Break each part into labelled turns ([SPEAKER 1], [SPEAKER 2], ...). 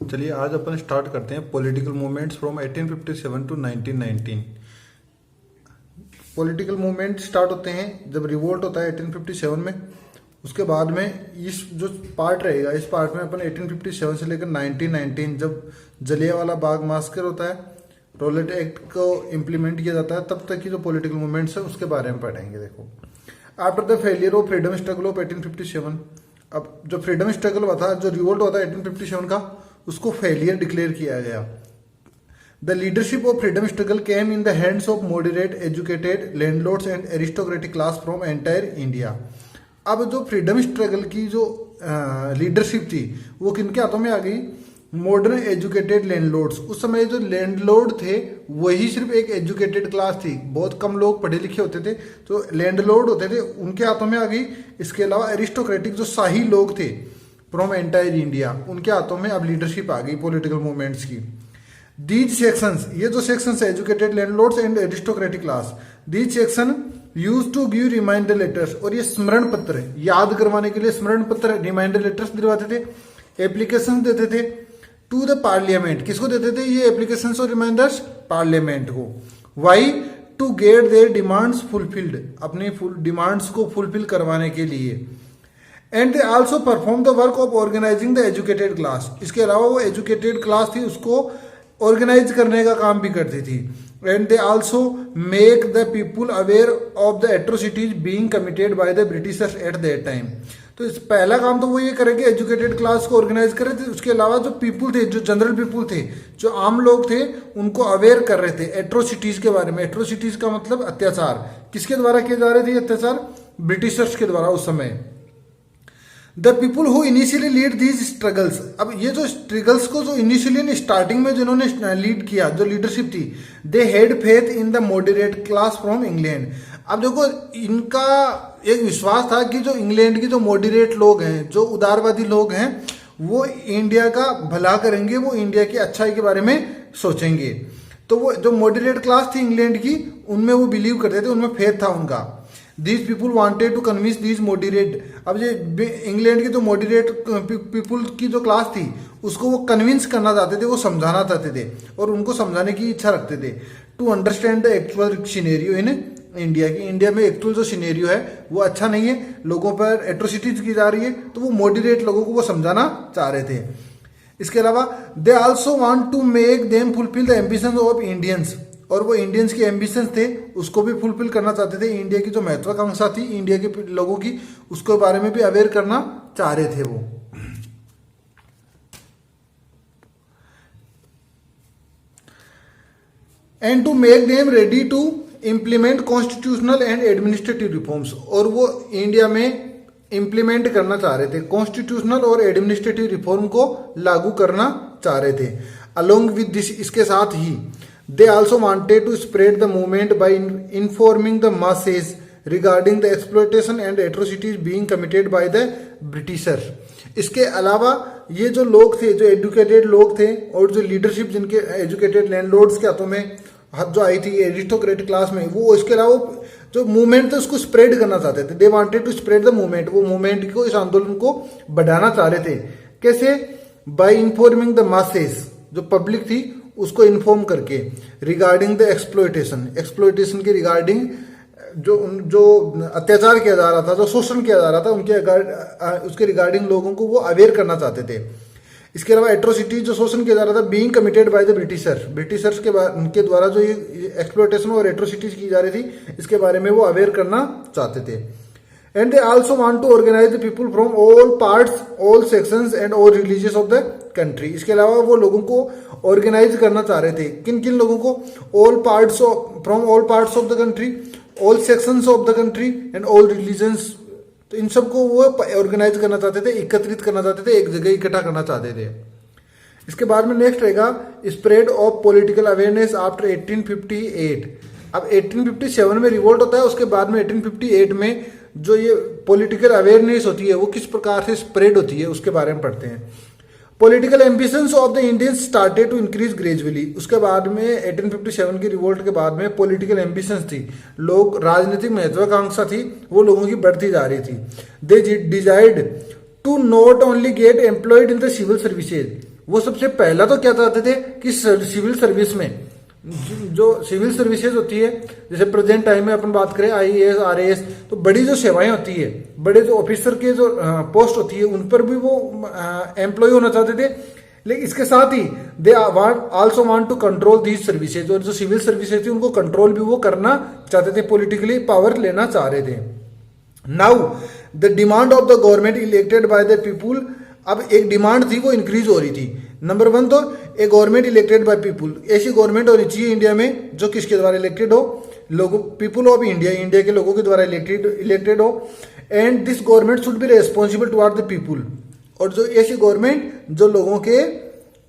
[SPEAKER 1] चलिए आज अपन स्टार्ट करते हैं political movements from 1857 to 1919। Political movement start होते हैं जब रिवोल्ट होता है 1857 में। उसके बाद में इस जो पार्ट रहेगा, इस पार्ट में अपन 1857 से लेकर 1919 जब जलियांवाला बाग मास्कर होता है, रॉलेट एक्ट को इम्प्लीमेंट किया जाता है, तब तक की जो पॉलिटिकल मूवमेंट्स है उसके बारे में पढ़ेंगे। देखो, after the failure of freedom struggle of 1857, अब जो फ्रीडम स्ट्रगल हुआ था, जो रिवोल्ट हुआ था 1857 का, उसको फेलियर डिक्लेयर किया गया। The leadership of freedom struggle came in the hands of moderate educated landlords and aristocratic class from entire India. अब जो फ्रीडम स्ट्रगल की जो लीडरशिप थी वो किनके हाथों में आ गई? Modern educated landlords. उस समय जो लैंडलॉर्ड थे वही सिर्फ एक एजुकेटेड क्लास थी, बहुत कम लोग पढ़े लिखे होते थे, तो लैंडलॉर्ड होते थे, उनके हाथों में आ गई। इसके अलावा एरिस्टोक्रेटिक जो शाही लोग थे फ्रॉम एंटायर इंडिया, उनके हाथों में अब लीडरशिप आ गई पॉलिटिकल मूवमेंट्स की। दीज सेक्शंस, ये जो सेक्शंस है, educated landlords and aristocratic class, these section use to give reminder letters, और ये स्मरण पत्र याद करवाने के लिए स्मरण पत्र रिमाइंडर लेटर्स दिलवाते थे, एप्लीकेशन देते थे टू द पार्लियामेंट। किसको देते थे ये एप्लीकेशंस और रिमाइंडर्स? पार्लियामेंट को। Why? To get their demands fulfilled, अपनी डिमांड्स को फुलफिल करवाने के लिए। And they also perform the work of organising the educated class, इसके अलावा वो एजुकेटेड क्लास थी उसको ऑर्गेनाइज करने का काम भी करती थी। And they also make the people aware of the atrocities being committed by the Britishers at that time. तो इस पहला काम तो वो ये करेंगे, एजुकेटेड क्लास को ऑर्गेनाइज करे थे। उसके अलावा जो पीपुल थे, जो जनरल पीपुल थे, जो आम लोग थे, उनको अवेयर कर रहे थे एट्रोसिटीज के बारे में। एट्रोसिटीज का मतलब अत्याचार। किसके द्वारा किए जा रहे थे अत्याचार? ब्रिटिशर्स के द्वारा उस समय। The people who initially lead these struggles, अब ये जो स्ट्रगल्स को जो इनिशियली स्टार्टिंग में जिन्होंने लीड किया, जो लीडरशिप थी, they had faith in the moderate class from England. अब देखो, इनका एक विश्वास था कि जो इंग्लैंड के जो मॉडरेट लोग हैं, जो उदारवादी लोग हैं, वो इंडिया का भला करेंगे, वो इंडिया की अच्छाई के बारे में सोचेंगे। तो वो जो मॉडरेट क्लास थी इंग्लैंड की, उनमें वो बिलीव करते थे, उनमें फेथ था उनका। These people wanted to convince these moderate, अब ये इंग्लैंड की जो मॉडरेट पीपुल की जो क्लास थी उसको वो कन्विंस करना चाहते थे, वो समझाना चाहते थे और उनको समझाने की इच्छा रखते थे। To understand the actual scenario in India की, इंडिया में एक्चुअल जो सिनेरियो है वो अच्छा नहीं है, लोगों पर एट्रोसिटीज की जा रही है, तो वो मॉडरेट लोगों को वो समझाना चाह रहे थे। इसके अलावा they also want to make them fulfil the ambitions of Indians, और वो इंडियंस की एम्बिशंस थे उसको भी फुलफिल करना चाहते थे। इंडिया की जो महत्वाकांक्षा थी इंडिया के लोगों की, उसके बारे में भी अवेयर करना चाह रहे थे वो। And to make them ready to implement constitutional and administrative reforms, और वो इंडिया में इंप्लीमेंट करना चाह रहे थे, कॉन्स्टिट्यूशनल और एडमिनिस्ट्रेटिव रिफॉर्म को लागू करना चाह रहे थे। अलोंग विद दिस, इसके साथ ही, they also wanted to spread the movement by informing the masses regarding the exploitation and atrocities being committed by the Britishers। इसके अलावा ये जो लोग थे, जो एजुकेटेड लोग थे, और जो लीडरशिप जिनके एजुकेटेड लैंडलॉर्ड्स के हाथों में जो आई थी एरिस्टोक्रेट क्लास में, वो इसके अलावा जो मूवमेंट था उसको स्प्रेड करना चाहते थे। They wanted to spread the movement, वो मूवमेंट को, इस आंदोलन को बढ़ाना चाह रहे थे। कैसे? बाय इन्फॉर्मिंग द मासेस, जो पब्लिक थी उसको इन्फॉर्म करके, रिगार्डिंग द एक्सप्लोइटेशन के रिगार्डिंग, जो अत्याचार किया जा रहा था, जो शोषण किया जा रहा था, उसके रिगार्डिंग लोगों को वो अवेयर करना चाहते थे। इसके अलावा एट्रोसिटी, जो शोषण किया जा रहा था, being committed by the Britishers के द्वारा जो ये एक्सप्लोइटेशन और एट्रोसिटीज की जा रही थी, इसके बारे में वो अवेयर करना चाहते थे। And they also want to organise the people from all parts, all sections and all religious of the country. इसके अलावा वो लोगों को ऑर्गेनाइज करना चाह रहे थे। किन किन लोगों को? All parts, from all parts of the country, all sections of the country and all religions. तो इन सबको वो ऑर्गेनाइज करना चाहते थे, एकत्रित करना चाहते थे, एक जगह इकट्ठा करना चाहते थे। इसके बाद में नेक्स्ट रहेगा spread of political awareness after 1858। अब 1857 में रिवोल्ट होता है, उसके बाद में 1858 में जो ये पॉलिटिकल अवेयरनेस होती है वो किस प्रकार से स्प्रेड होती है उसके बारे में पढ़ते हैं। Political ambitions of the Indians started to increase gradually. उसके बाद में 1857 की रिवोल्ट के बाद में पॉलिटिकल एम्बिशंस थी, लोग, राजनीतिक महत्वाकांक्षा थी, वो लोगों की बढ़ती जा रही थी। They desired to not only get employed in the civil services, वो सबसे पहला तो क्या चाहते थे कि सिविल सर्विस में जो सिविल सर्विसेज होती है, जैसे प्रेजेंट टाइम में अपन बात करें आईएएस आरएएस, तो बड़ी जो सेवाएं होती है, बड़े जो ऑफिसर के जो पोस्ट होती है, उन पर भी वो एम्प्लॉय होना चाहते थे। लेकिन इसके साथ ही they also want to control these services, और जो सिविल सर्विसेज थी उनको कंट्रोल भी वो करना चाहते थे, पॉलिटिकली पावर लेना चाह रहे थे। Now the demand of the government elected by the people, अब एक डिमांड थी वो इंक्रीज हो रही थी। नंबर 1 तो ए गवर्नमेंट इलेक्टेड बाय पीपुल, ऐसी गवर्नमेंट होनी चाहिए इंडिया में जो किसके द्वारा इलेक्टेड हो, लोगों, पीपुल ऑफ इंडिया, इंडिया के लोगों के द्वारा इलेक्टेड हो। And this government should be responsible toward the people, और जो ऐसी गवर्नमेंट जो लोगों के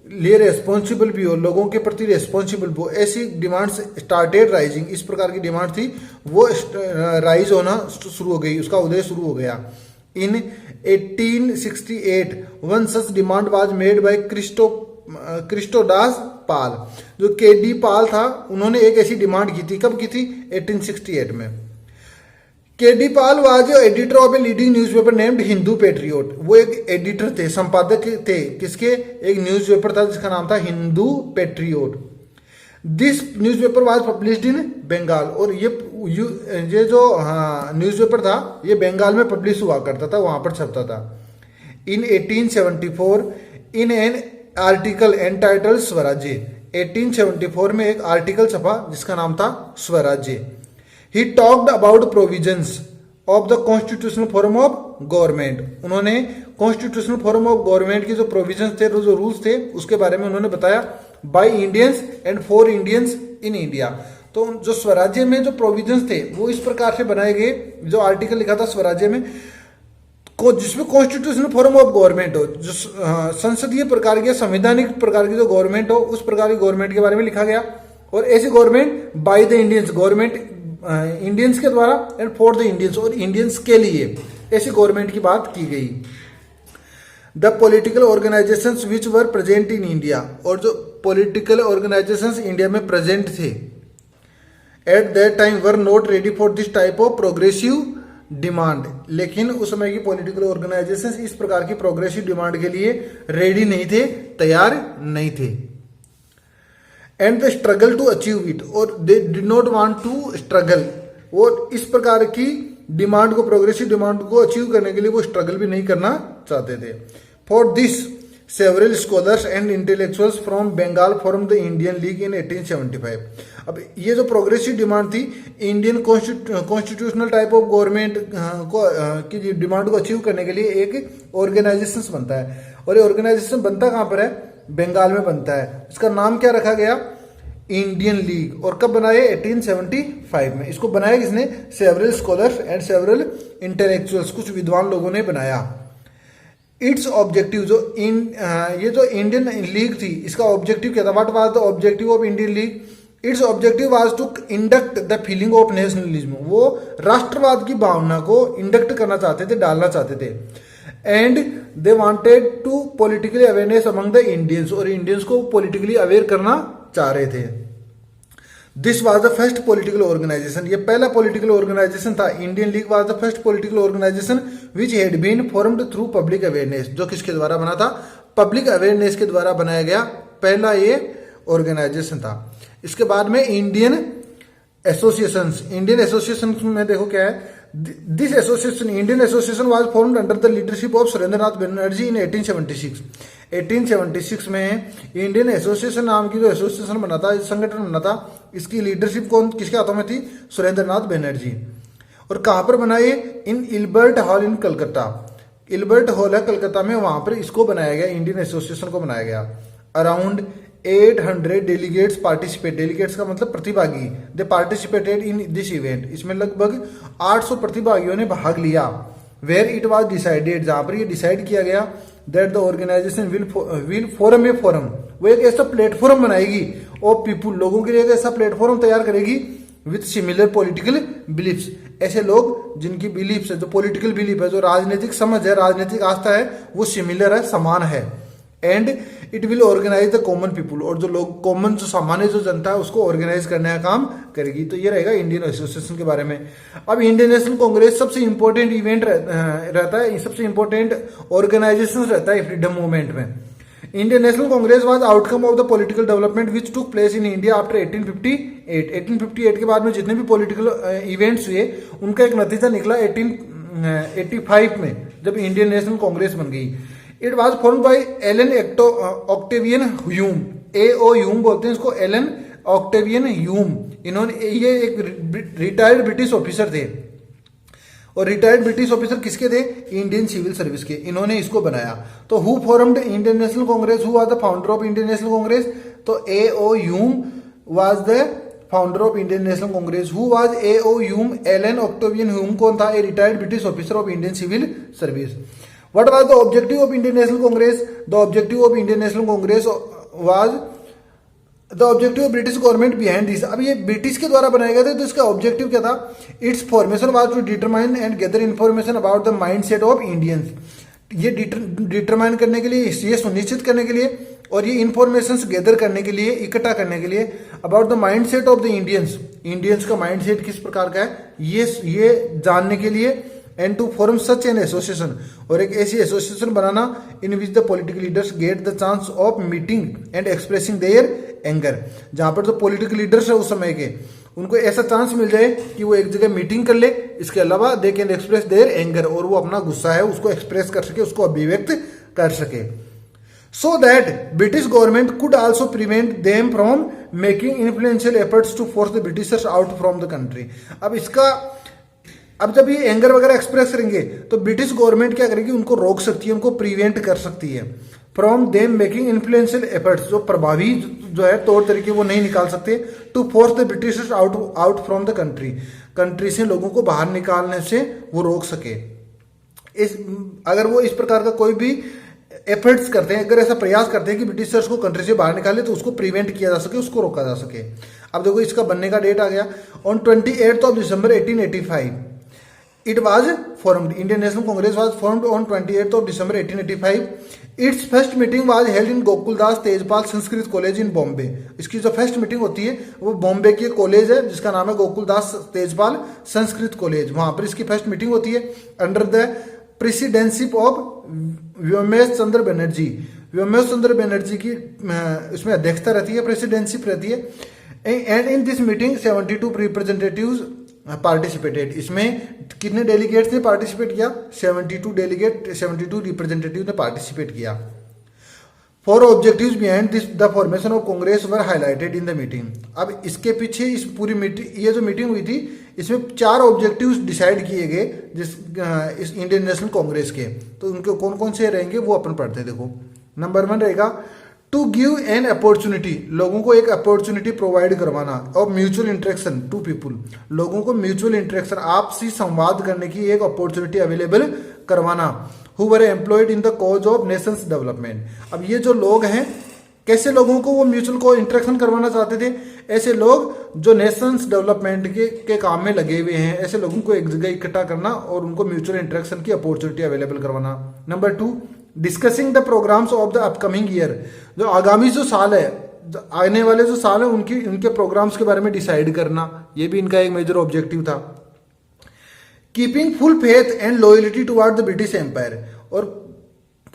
[SPEAKER 1] लिए रेस्पॉन्सिबल भी हो, लोगों के प्रति रेस्पॉन्सिबल हो, ऐसी डिमांड स्टार्टेड राइजिंग, इस प्रकार की डिमांड थी वो राइज होना शुरू हो गई, उसका उदय शुरू हो गया। In 1868 one such demand was made by Kristodas Pal, जो केडी पाल था, उन्होंने एक ऐसी डिमांड की थी। कब की थी? 1868 में। KD Pal was editor of a leading newspaper named Hindu Patriot, वो एक एडिटर थे, संपादक थे किसके? एक न्यूज़पेपर था जिसका नाम था Hindu Patriot. This newspaper was published in Bengal, और ये जो न्यूज़पेपर था ये बंगाल में पब्लिश हुआ करता था, वहां पर छपता था। इन 1874 इन एन आर्टिकल एंटाइटल्ड स्वराज्य, 1874 में एक आर्टिकल छपा जिसका नाम था स्वराज्य। He talked about provisions of the constitutional form of government, उन्होंने कॉन्स्टिट्यूशनल फॉर्म ऑफ गवर्नमेंट के जो प्रोविजंस थे, जो रूल्स थे, उसके बारे में उन्होंने बताया। By Indians and for Indians in India, तो जो स्वराज्य में जो प्रोविजंस थे वो इस प्रकार से बनाए गए, जो आर्टिकल लिखा था स्वराज्य में, जिसमें कॉन्स्टिट्यूशनल फॉर्म ऑफ गवर्नमेंट हो, जो संसदीय प्रकार की, संवैधानिक प्रकार की जो गवर्नमेंट हो, उस प्रकार की गवर्नमेंट के बारे में लिखा गया। और ऐसी government by the Indians, government Indians के द्वारा, एंड फॉर द इंडियंस, और इंडियंस के लिए ऐसी गवर्नमेंट की बात की गई। The political organisations which were present in India, और जो पॉलिटिकल ऑर्गेनाइजेशंस इंडिया में प्रेजेंट थे at that time were not ready for this type of progressive demand, लेकिन उस समय की पॉलिटिकल ऑर्गेनाइजेशंस इस प्रकार की प्रोग्रेसिव डिमांड के लिए रेडी नहीं थे, तैयार नहीं थे। And the struggle to achieve it, और they did not want to struggle, और इस प्रकार की डिमांड को, प्रोग्रेसिव डिमांड को अचीव करने के लिए वो स्ट्रगल भी नहीं करना चाहते थे। For this several scholars and intellectuals from Bengal form the Indian league in 1875। अब ये जो प्रोग्रेसिव डिमांड थी, Indian constitutional type of government की डिमांड को अचीव करने के लिए एक ऑर्गेनाइजेशन बनता है, और ये ऑर्गेनाइजेशन बनता कहाँ पर है? बंगाल में बनता है। इसका नाम क्या रखा गया? Indian league. और कब बनाया? 1875 में। इसको बनाया किसने? Several scholars and several intellectuals, कुछ विद्वान लोगों ने बनाया। इट्स ऑब्जेक्टिव, ये जो इंडियन लीग थी, इसका ऑब्जेक्टिव क्या था? What was the objective of Indian League? Its objective was to induct the feeling of nationalism, वो राष्ट्रवाद की भावना को इंडक्ट करना चाहते थे, डालना चाहते थे। And they wanted to politically awareness among the Indians, और इंडियंस को पॉलिटिकली अवेयर करना चाह रहे थे। This was the first political organisation, ये पहला पॉलिटिकल ऑर्गेनाइजेशन था। Indian League was the first political organisation which had been formed through public awareness, जो किसके द्वारा बना था? पब्लिक अवेयरनेस के द्वारा बनाया गया पहला ये ऑर्गेनाइजेशन था। इसके बाद में इंडियन एसोसिएशन, इंडियन एसोसिएशन में देखो क्या है, this association, Indian association was formed under the leadership of Surendranath Banerjee in 1876। 1876 में इंडियन एसोसिएशन नाम की जो एसोसिएशन बना था, संगठन बना था, इसकी लीडरशिप कौन, किसके हाथों में थी? सुरेंद्रनाथ बनर्जी। और कहां पर बना ये? इन इल्बर्ट हॉल इन कलकत्ता, इल्बर्ट हॉल है कलकत्ता में, वहां पर इसको बनाया गया, इंडियन एसोसिएशन को बनाया गया। अराउंड 800 डेलीगेट्स पार्टिसिपेट, डेलीगेट्स का मतलब प्रतिभागी, दे पार्टिसिपेटेड इन दिस इवेंट, इसमें लगभग 800 प्रतिभागियों ने भाग लिया। वेयर इट वाज डिसाइडेड, जहां पर ये डिसाइड किया गया that the organisation will form a forum, वो एक ऐसा प्लेटफॉर्म बनाएगी और पीपुल, लोगों के लिए एक ऐसा प्लेटफॉर्म तैयार करेगी विथ सिमिलर पॉलिटिकल बिलीफ्स, ऐसे लोग जिनकी बिलीफ्स है, जो पॉलिटिकल बिलीफ है, जो राजनीतिक समझ है, राजनीतिक आस्था है, वो सिमिलर है, समान है। And it will organise the common people, और जो लोग कॉमन, जो सामान्य जो जनता है, उसको ऑर्गेनाइज करने का काम करेगी। तो ये रहेगा इंडियन एसोसिएशन के बारे में। अब इंडियन नेशनल कांग्रेस सबसे इंपॉर्टेंट इवेंट रहता है, सबसे इंपॉर्टेंट ऑर्गेनाइजेशन रहता है फ्रीडम मूवमेंट में। Indian National Congress was outcome of the political development which took place in India after 1858। 1858 के बाद में जितने भी पॉलिटिकल इवेंट्स हुए उनका एक नतीजा निकला 1885 में, जब इंडियन नेशनल कांग्रेस बन गई। It was formed by Allan Octavian Hume, AO Hume बोलते हैं इसको, एलन ऑक्टेवियन ह्यूम। इन्होंने, ये एक रिटायर्ड ब्रिटिश ऑफिसर थे, और रिटायर्ड ब्रिटिश ऑफिसर किसके थे? इंडियन सिविल सर्विस के। इन्होंने इसको बनाया। तो who formed Indian National Congress, who was the founder of Indian National Congress? तो AO Hume was the founder of Indian National Congress. Who was AO Hume? Allan Octavian Hume कौन था? A retired British officer of Indian civil service. What was the objective of Indian National Congress? The objective of Indian National Congress was the objective of British government behind this. अब ये British के द्वारा बनाया गया था, तो इसका objective क्या था? Its formation was to determine and gather information about the mindset of Indians. ये डिटरमाइन करने के लिए, ये सुनिश्चित करने के लिए, और ये इंफॉर्मेशन गैदर करने के लिए, इकट्ठा करने के लिए, about the mindset of the Indians. Indians का माइंडसेट किस प्रकार का है, ये जानने के लिए, and to form such an association, और एक ऐसी एसोसिएशन बनाना in which the political leaders get the chance of meeting and expressing their anger. जहां पर जो पॉलिटिकल लीडर्स है उस समय के, उनको ऐसा चांस मिल जाए कि वो एक जगह मीटिंग कर ले, इसके अलावा they can express their anger, और वो अपना गुस्सा है उसको एक्सप्रेस कर सके, उसको अभिव्यक्त कर सके, so that British government could also prevent them from making influential efforts to force the Britishers out from the country. अब जब ये एंगर वगैरह एक्सप्रेस करेंगे तो ब्रिटिश गवर्नमेंट क्या करेगी? उनको रोक सकती है, उनको प्रिवेंट कर सकती है from them making influential efforts, जो प्रभावी जो है तौर तरीके वो नहीं निकाल सकते, to force the Britishers out from the country से लोगों को बाहर निकालने से वो रोक सके। अगर वो इस प्रकार का कोई भी एफर्ट्स करते हैं, अगर ऐसा प्रयास करते हैं कि ब्रिटिशर्स को कंट्री से बाहर निकाले, तो उसको प्रिवेंट किया जा सके, उसको रोका जा सके। अब देखो इसका बनने का डेट आ गया on 28 December 1885। It was formed. Indian National Congress was formed on 28th of December 1885. Its first meeting was held in Gokuldas Tejpal Sanskrit college in Bombay. इसकी जो फर्स्ट मीटिंग होती है वो बॉम्बे की कॉलेज है जिसका नाम है गोकुलदास तेजपाल संस्कृत कॉलेज, वहां पर इसकी फर्स्ट मीटिंग होती है under the presidency of Womesh Chandra Banerjee. Womesh Chandra Banerjee की इसमें अध्यक्षता रहती है, प्रेसिडेंसी रहती है। And in this meeting 72 representatives participated. इसमें कितने डेलीगेट्स ने पार्टिसिपेट किया? 72 रिप्रेजेंटेटिव ने पार्टिसिपेट किया। 4 objectives behind this the formation of Congress were highlighted in the meeting. अब इसके पीछे इस पूरी मीटिंग, ये जो मीटिंग हुई थी, इसमें 4 ऑब्जेक्टिव्स डिसाइड किए गए इस इंडियन नेशनल कांग्रेस के। तो उनके कौन कौन से रहेंगे वो अपन पढ़ते हैं। देखो, नंबर 1 रहेगा टू गिव एन अपॉर्चुनिटी, लोगों को एक अपॉर्चुनिटी प्रोवाइड करवाना, और म्यूचुअल इंटरेक्शन टू पीपुल, लोगों को म्यूचुअल इंटरेक्शन, आपसी संवाद करने की एक अपॉर्चुनिटी अवेलेबल करवाना। Who were employed in the cause of Nations development. अब ये जो लोग हैं, कैसे लोगों को वो म्यूचुअल को इंटरेक्शन करवाना चाहते थे? ऐसे लोग जो नेशंस डेवलपमेंट के काम में लगे हुए हैं, ऐसे लोगों को एक जगह इकट्ठा करना और उनको म्यूचुअल इंटरेक्शन की अपॉर्चुनिटी अवेलेबल करवाना। Number 2, discussing the programmes of the upcoming year, जो आगामी जो साल है, आने वाले जो साल है उनके प्रोग्राम्स के बारे में डिसाइड करना, ये भी इनका एक मेजर ऑब्जेक्टिव था। Keeping full faith and loyalty toward the British empire, और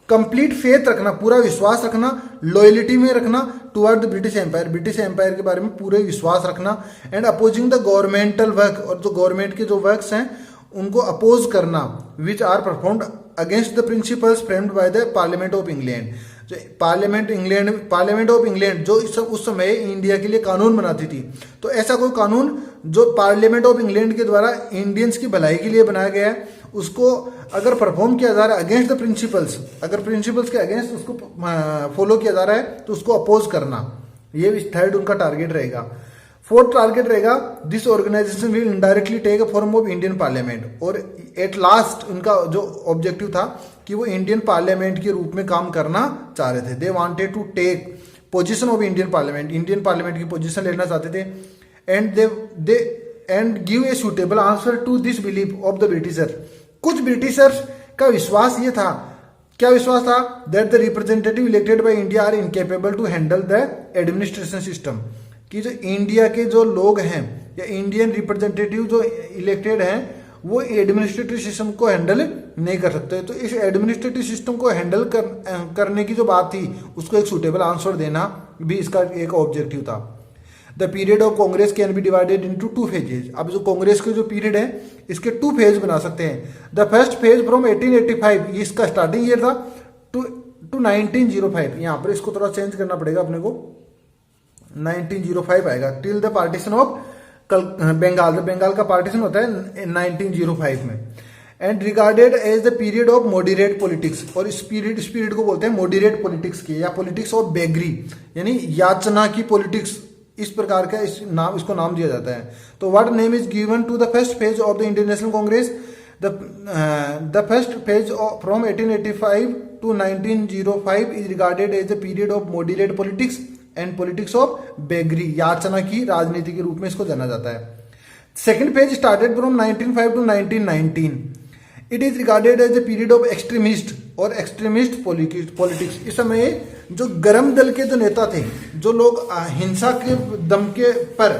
[SPEAKER 1] कंप्लीट फेथ रखना, पूरा विश्वास रखना, लॉयल्टी में रखना toward the British empire, British empire के बारे में पूरे विश्वास रखना। And opposing the governmental work, और जो गवर्नमेंट के जो वर्क्स हैं उनको अपोज करना, which are performed against the principles framed by the parliament of England. जो पार्लियामेंट ऑफ इंग्लैंड जो उस समय इंडिया के लिए कानून बनाती थी, तो ऐसा कोई कानून जो पार्लियामेंट ऑफ इंग्लैंड के द्वारा इंडियंस की भलाई के लिए बनाया गया है, उसको अगर परफॉर्म किया जा रहा है अगेंस्ट द प्रिंसिपल्स, अगर प्रिंसिपल्स के अगेंस्ट उसको फॉलो किया जा रहा है तो उसको अपोज करना, ये 3rd उनका टारगेट रहेगा। 4th टारगेट रहेगा this organisation will indirectly take a form of Indian parliament, और एट लास्ट उनका जो ऑब्जेक्टिव था कि वो इंडियन पार्लियामेंट के रूप में काम करना चाह रहे थे। They wanted to take position of Indian parliament की पोजीशन लेना चाहते थे। And give a suitable answer to this belief of the Britishers. कुछ ब्रिटिशर्स का विश्वास ये था, क्या विश्वास था? That the representative elected by India are incapable to handle the administration system, कि जो इंडिया के जो लोग हैं या इंडियन रिप्रेजेंटेटिव जो इलेक्टेड हैं वो एडमिनिस्ट्रेटिव सिस्टम को हैंडल नहीं कर सकते। तो इस एडमिनिस्ट्रेटिव सिस्टम को हैंडल करने की जो बात थी उसको एक सूटेबल आंसर देना भी इसका एक ऑब्जेक्टिव था। The period of Congress can be divided into 2 phases. अब जो कांग्रेस के जो पीरियड है इसके 2 फेज बना सकते हैं। द फर्स्ट फेज फ्रॉम 1885, ये इसका स्टार्टिंग ईयर था, टू 1905। यहाँ पर इसको थोड़ा चेंज करना पड़ेगा अपने को, 1905 आएगा, till the partition of Bengal. Bengal का पार्टीशन होता है 1905 में। And regarded as the period of moderate politics, और इस पीरियड को बोलते हैं मॉडरेट पॉलिटिक्स की, या पॉलिटिक्स ऑफ बेगरी, यानी याचना की पॉलिटिक्स, इस प्रकार का इसको नाम दिया जाता है। तो what name is given to the first phase of the Indian National Congress? The first phase from 1885 to 1905 is regarded as the period of moderate politics and politics of beggary, याचना की राजनीति के रूप में इसको जाना जाता है। Second phase started from 1905 to 1919। It is regarded as the period of extremist और एक्सट्रीमिस्ट पॉलिटिक्स। इस समय जो गरम दल के जो नेता थे, जो लोग हिंसा के दम के पर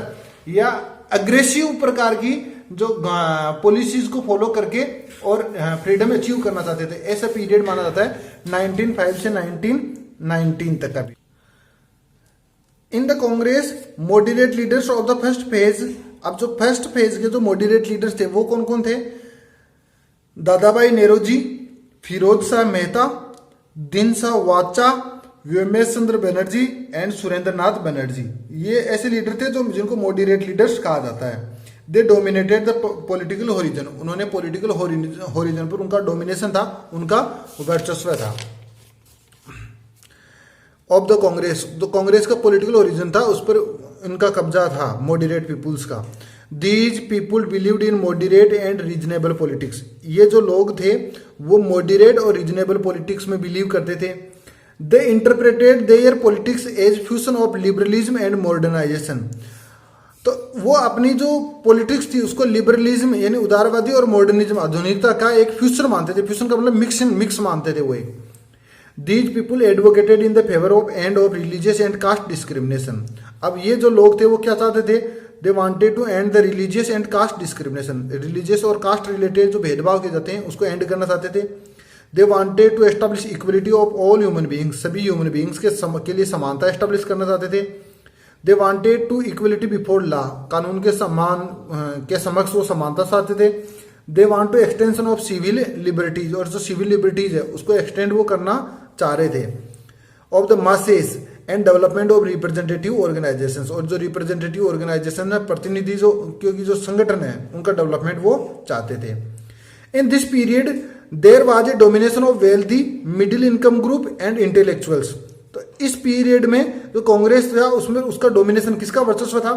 [SPEAKER 1] या अग्रेसिव प्रकार की जो पॉलिसीज को फॉलो करके और फ्रीडम अचीव करना चाहते थे, ऐसा पीरियड माना जाता है 1905 से 1919 तक का भी। In the Congress moderate leaders of the first phase. अब जो फर्स्ट फेज के जो मॉडरेट लीडर्स थे वो कौन कौन थे? दादाभाई नेरोजी, फिरोज शाह मेहता, दिनशा वाचा, व्योमेश चंद्र बनर्जी एंड सुरेंद्र नाथ बनर्जी। ये ऐसे लीडर थे जो जिनको मॉडरेट लीडर्स कहा जाता है। दे डोमिनेटेड द पॉलिटिकल होरिजन। उन्होंने पॉलिटिकल होरिजन पर उनका डोमिनेशन था, उनका वर्चस्व था। ऑफ द कांग्रेस, जो कांग्रेस का पॉलिटिकल ओरिजिन था उस पर उनका कब्जा था, मॉडरेट पीपुल्स का। These people believed in moderate and reasonable politics. ये जो लोग थे वो मॉडरेट और रीजनेबल पॉलिटिक्स में बिलीव करते थे। They interpreted their politics as fusion of liberalism and modernisation. तो वो अपनी जो पॉलिटिक्स थी उसको लिबरलिज्म यानी उदारवादी और मॉडर्निज्म आधुनिकता का एक फ्यूचर मानते थे। फ्यूजन का मतलब मिक्स मानते थे वो एक। These people advocated in the favour of end of religious and caste discrimination. अब ये जो लोग थे वो क्या चाहते थे? They wanted to end the religious and caste discrimination. Religious और कास्ट रिलेटेड जो भेदभाव किए जाते हैं उसको एंड करना चाहते थे। They wanted to establish equality of all human beings. सभी ह्यूमन बीइंग्स के लिए समानता एस्टैब्लिश करना चाहते थे। They wanted to equality before law. कानून के समक्ष वो समानता चाहते थे। They want to extension of civil liberties, और जो सिविल लिबर्टीज है उसको एक्सटेंड वो करना चाह रहे थे। Of the masses and development of representative organisations, और जो रिप्रेजेंटेटिव ऑर्गेनाइजेशन है, प्रतिनिधि जो क्योंकि जो संगठन है उनका डेवलपमेंट वो चाहते थे। In this period there was a domination of wealthy middle income group and intellectuals. तो इस पीरियड में जो कांग्रेस था उसमें उसका डोमिनेशन किसका वर्चस्व था?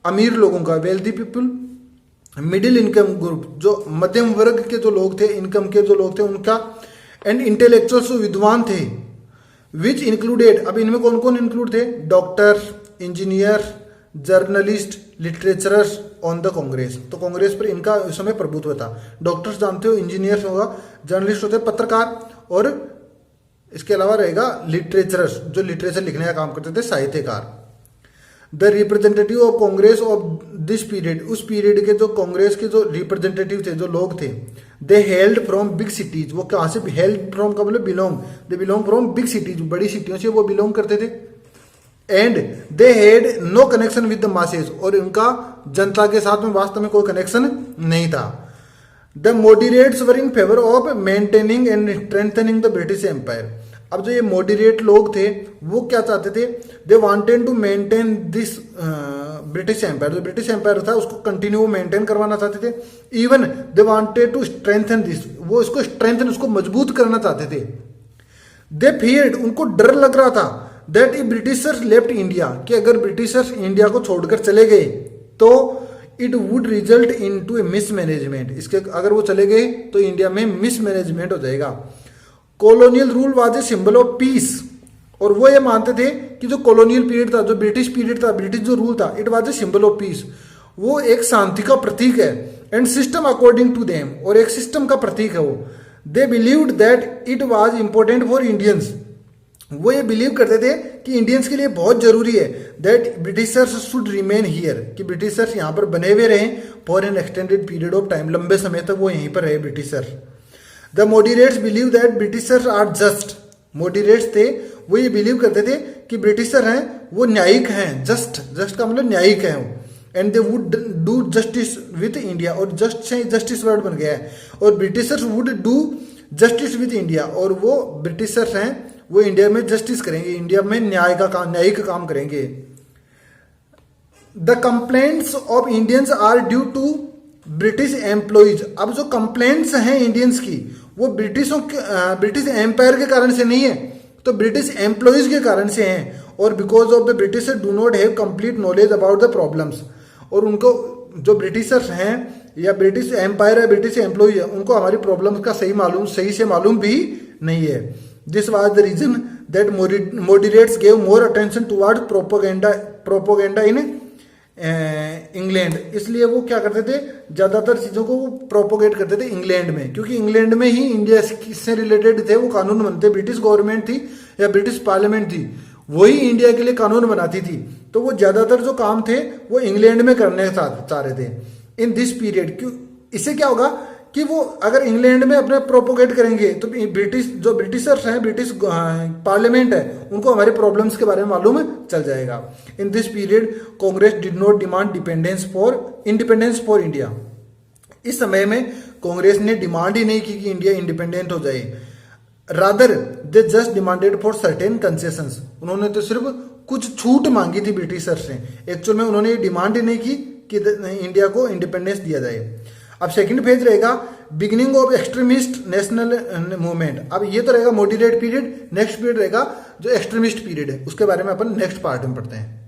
[SPEAKER 1] अमीर लोगों का, wealthy people, middle income group जो मध्यम वर्ग के जो लोग थे, इनकम के जो लोग थे उनका, एंड इंटेलेक्चुअल्स जो विद्वान थे, विच इंक्लूडेड। अब इनमें कौन कौन इंक्लूड थे? Doctor, engineer, journalist, litterateurs on the Congress. तो कांग्रेस पर इनका उस समय प्रभुत्व था। डॉक्टर्स जानते हो, इंजीनियर्स होगा, जर्नलिस्ट होते हैं पत्रकार, और इसके अलावा रहेगा लिटरेचरर्स जो लिटरेचर लिखने का काम करते थे, साहित्यकार। The representative of Congress of this period, उस पीरियड के जो कांग्रेस के जो रिप्रेजेंटेटिव थे, जो लोग थे, they held from big cities. वो कहाँ से हेल्ड फ्रॉम का मतलब belong, they belong from big cities, बड़ी सिटियों से वो बिलोंग करते थे। And they had no connection with the masses, और उनका जनता के साथ में वास्तव में कोई कनेक्शन नहीं था। The moderates were in favour of maintaining and strengthening the British empire. अब जो ये मॉडरेट लोग थे वो क्या चाहते थे? They wanted to maintain this British empire. जो ब्रिटिश एम्पायर था उसको कंटिन्यू मेंटेन करवाना चाहते थे। Even they wanted to strengthen this, वो इसको स्ट्रेंथन, उसको मजबूत करना चाहते थे। दे फियर्ड, उनको डर लग रहा था, that if Britishers left India, कि अगर ब्रिटिशर्स इंडिया को छोड़कर चले गए तो it would result into a mismanagement. इसके अगर वो चले गए तो इंडिया में मिसमैनेजमेंट हो जाएगा। Colonial rule was a symbol of piece, और वो ये मानते थे कि जो कॉलोनियल पीरियड था, जो ब्रिटिश पीरियड था, ब्रिटिश जो रूल था, it was a symbol of peace, वो एक शांति का प्रतीक है। And system according to them, और एक सिस्टम का प्रतीक है वो। They believed that it was important for Indians, वो ये बिलीव करते थे कि इंडियंस के लिए बहुत जरूरी है that Britishers should remain here, कि ब्रिटिशर्स यहाँ पर बने हुए रहें for an extended period of time, लंबे समय तक वो यहीं पर रहे Britisher. The moderates believe that Britishers are just, moderates थे वो ये बिलीव करते थे कि ब्रिटिशर हैं वो न्यायिक हैं, जस्ट, जस्ट का मतलब न्यायिक है वो, and they would do justice with India, और जस्ट से जस्टिस वर्ड बन गया है, और Britishers would do justice with India, और वो ब्रिटिशर्स हैं वो इंडिया में जस्टिस करेंगे, इंडिया में न्यायिक काम करेंगे। The complaints of Indians are due to British employees, अब जो कंप्लेंट्स हैं इंडियंस की वो ब्रिटिश एम्पायर के कारण से नहीं है, तो ब्रिटिश एम्प्लॉइज के कारण से हैं, और because of the britisher do not have complete knowledge about the problems, और उनको जो ब्रिटिशर्स हैं या ब्रिटिश एम्पायर है, ब्रिटिश एम्प्लॉय है, उनको हमारी प्रॉब्लम्स का सही से मालूम भी नहीं है। This was the reason that moderates gave more attention toward propaganda in England, इसलिए वो क्या करते थे, ज्यादातर चीजों को वो प्रोपोगेट करते थे इंग्लैंड में, क्योंकि इंग्लैंड में ही इंडिया से रिलेटेड थे वो कानून बनते, ब्रिटिश गवर्नमेंट थी या ब्रिटिश पार्लियामेंट थी वही इंडिया के लिए कानून बनाती थी, तो वो ज्यादातर जो काम थे वो इंग्लैंड में करने चाह रहे थे इन दिस पीरियड। क्यों, इससे क्या होगा कि वो अगर इंग्लैंड में अपने प्रोपोगेट करेंगे तो ब्रिटिशर्स हैं, ब्रिटिश पार्लियामेंट है, उनको हमारे प्रॉब्लम्स के बारे में मालूम चल जाएगा। इन this period Congress did not demand independence for India, इस समय में कांग्रेस ने डिमांड ही नहीं की कि इंडिया इंडिपेंडेंट हो जाए, rather they just demanded for certain concessions, उन्होंने तो सिर्फ कुछ छूट मांगी थी ब्रिटिशर से, एक्चुअल में उन्होंने ये डिमांड ही नहीं की कि इंडिया को इंडिपेंडेंस दिया जाए। अब सेकंड फेज रहेगा beginning of extremist national movement, अब ये तो रहेगा मॉडरेट पीरियड, नेक्स्ट पीरियड रहेगा जो एक्सट्रीमिस्ट पीरियड है, उसके बारे में अपन नेक्स्ट पार्ट में पढ़ते हैं।